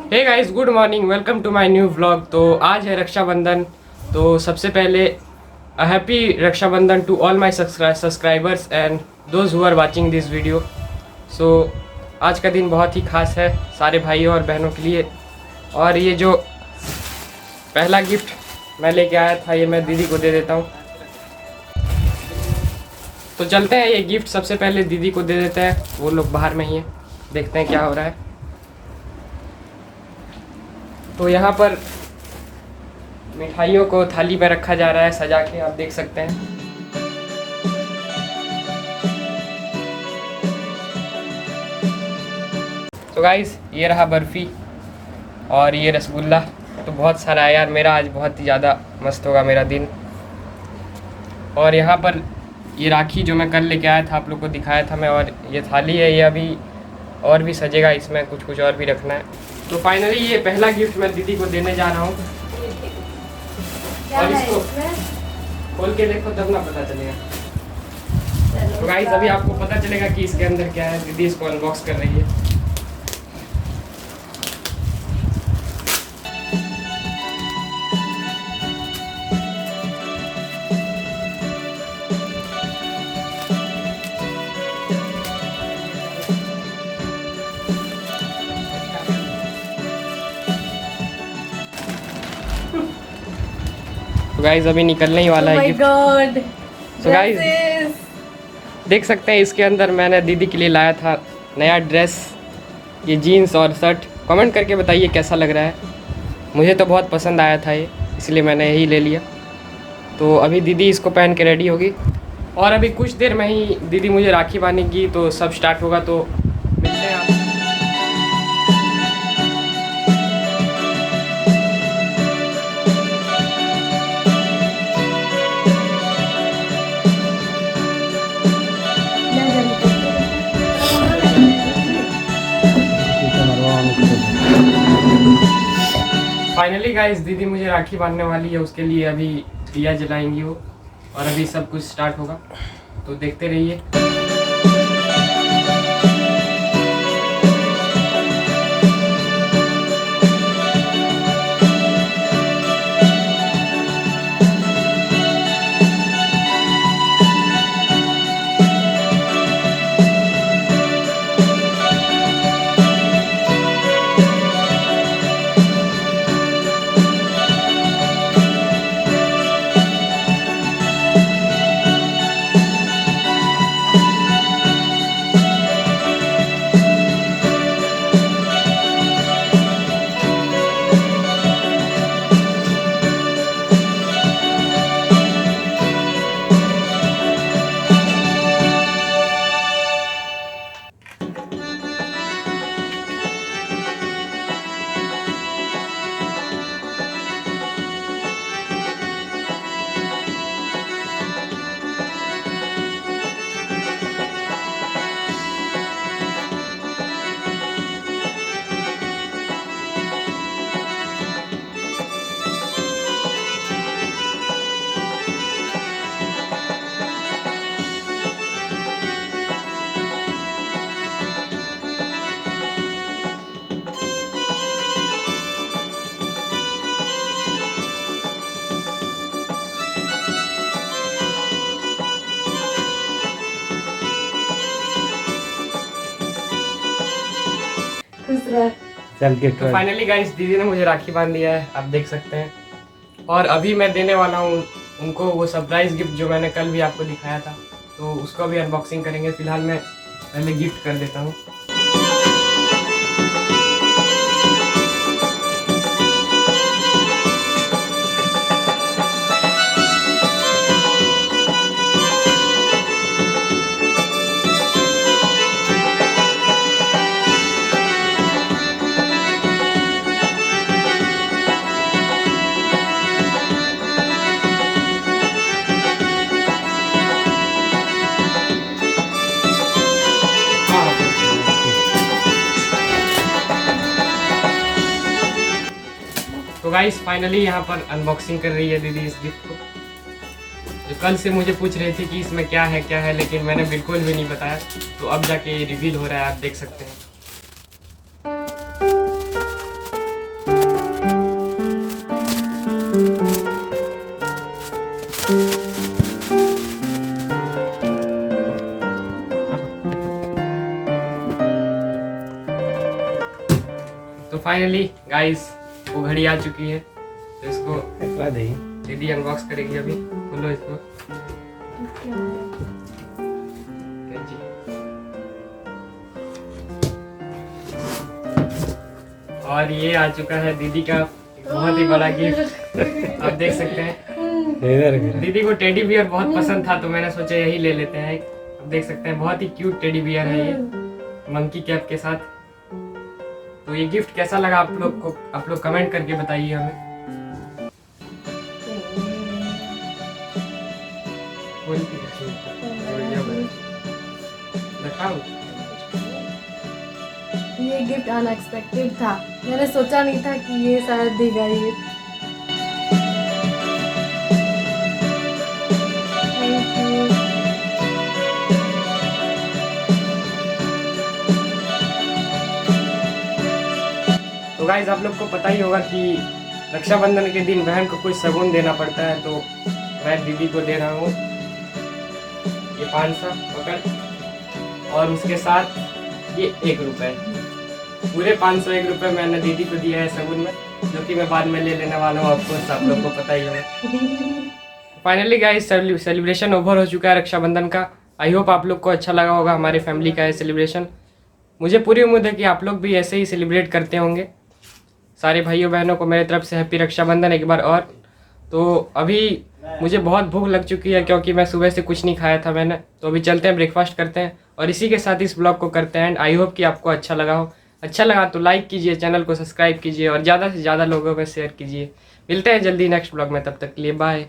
Hey guys, good morning, welcome to my new vlog. तो आज है रक्षाबंधन। तो सबसे पहले happy Raksha Bandhan to all my subscribers and those who are watching this video. So आज का दिन बहुत ही खास है सारे भाइयों और बहनों के लिए। और ये जो पहला गिफ्ट मैं लेके आया था ये मैं दीदी को दे देता हूँ। तो चलते हैं, ये गिफ्ट सबसे पहले दीदी को दे देते हैं, वो लोग बाहर में ही हैं, देखते हैं क्या हो रहा है। तो यहाँ पर मिठाइयों को थाली में रखा जा रहा है सजा के, आप देख सकते हैं। तो गाइस ये रहा बर्फ़ी और ये रसगुल्ला। तो बहुत सारा है यार, मेरा आज बहुत ही ज़्यादा मस्त होगा मेरा दिन। और यहाँ पर ये राखी जो मैं कल लेके आया था, आप लोग को दिखाया था मैं, और ये थाली है, ये अभी और भी सजेगा, इसमें कुछ कुछ और भी रखना है। तो फाइनली ये पहला गिफ्ट मैं दीदी को देने जा रहा हूँ। और इसको खोल के देखो तब ना पता चलेगा। तो गाइस अभी आपको पता चलेगा कि इसके अंदर क्या है। दीदी इसको अनबॉक्स कर रही है। तो गाइस अभी निकलने ही वाला है गिफ्ट। गॉड, तो गाइस देख सकते हैं इसके अंदर मैंने दीदी के लिए लाया था नया ड्रेस, ये जीन्स और शर्ट। कमेंट करके बताइए कैसा लग रहा है। मुझे तो बहुत पसंद आया था ये, इसलिए मैंने यही ले लिया। तो अभी दीदी इसको पहन के रेडी होगी और अभी कुछ देर में ही दीदी मुझे राखी बांधेगी, तो सब स्टार्ट होगा। तो मिलते हैं आप। फाइनली गाइस दीदी मुझे राखी बांधने वाली है, उसके लिए अभी दिया जलाएंगी वो, और अभी सब कुछ स्टार्ट होगा, तो देखते रहिए। चल के तो फाइनली गाइस दीदी ने मुझे राखी बांध दिया है, आप देख सकते हैं। और अभी मैं देने वाला हूँ उनको वो सरप्राइज गिफ्ट जो मैंने कल भी आपको दिखाया था, तो उसका भी अनबॉक्सिंग करेंगे। फिलहाल मैं पहले गिफ्ट कर देता हूँ। तो गाइस फाइनली यहाँ पर अनबॉक्सिंग कर रही है दीदी इस गिफ्ट को, जो कल से मुझे पूछ रही थी कि इसमें क्या है, लेकिन मैंने बिल्कुल भी नहीं बताया। तो अब जाके रिवील हो रहा है, आप देख सकते हैं। तो फाइनली गाइस वो घड़ी आ चुकी है, तो इसको दीदी अनबॉक्स करेगी अभी। खोलो इसको। और ये आ चुका है दीदी का बहुत ही बड़ा गिफ्ट। आप देख सकते हैं दीदी को टेडी बियर बहुत पसंद था, तो मैंने सोचा यही ले लेते हैं। आप देख सकते हैं बहुत ही क्यूट टेडी बियर है ये, मंकी कैप के साथ। तो ये गिफ्ट कैसा लगा आप लोग को, आप लोग कमेंट करके बताइए हमें। दिखाओ। ये गिफ्ट अनएक्सपेक्टेड था, मैंने सोचा नहीं था कि ये शायद देगा ये। Thank you. तो गाइज आप लोग को पता ही होगा कि रक्षाबंधन के दिन बहन को कुछ शगुन देना पड़ता है, तो मैं दीदी को दे रहा हूँ ये 500 पकड़, और उसके साथ ये 1 रुपये। पूरे 501 रुपये मैंने दीदी को दिया है शगुन में, जो कि मैं बाद में ले लेने वाला हूँ। ऑफकोर्स आप लोग को पता ही होगा। फाइनली गाइस सेलिब्रेशन ओवर हो चुका है रक्षाबंधन का। आई होप आप लोग को अच्छा लगा होगा हमारे फैमिली का ये सेलिब्रेशन। मुझे पूरी उम्मीद है कि आप लोग भी ऐसे ही सेलिब्रेट करते होंगे। सारे भाइयों बहनों को मेरे तरफ से हैप्पी रक्षाबंधन एक बार और। तो अभी मुझे बहुत भूख लग चुकी है, क्योंकि मैं सुबह से कुछ नहीं खाया था मैंने। तो अभी चलते हैं, ब्रेकफास्ट करते हैं, और इसी के साथ इस ब्लॉग को करते हैं एंड। आई होप कि आपको अच्छा लगा हो। अच्छा लगा तो लाइक कीजिए, चैनल को सब्सक्राइब कीजिए और ज़्यादा से ज़्यादा लोगों में शेयर कीजिए। मिलते हैं जल्दी नेक्स्ट ब्लॉग में, तब तक के लिए बाय।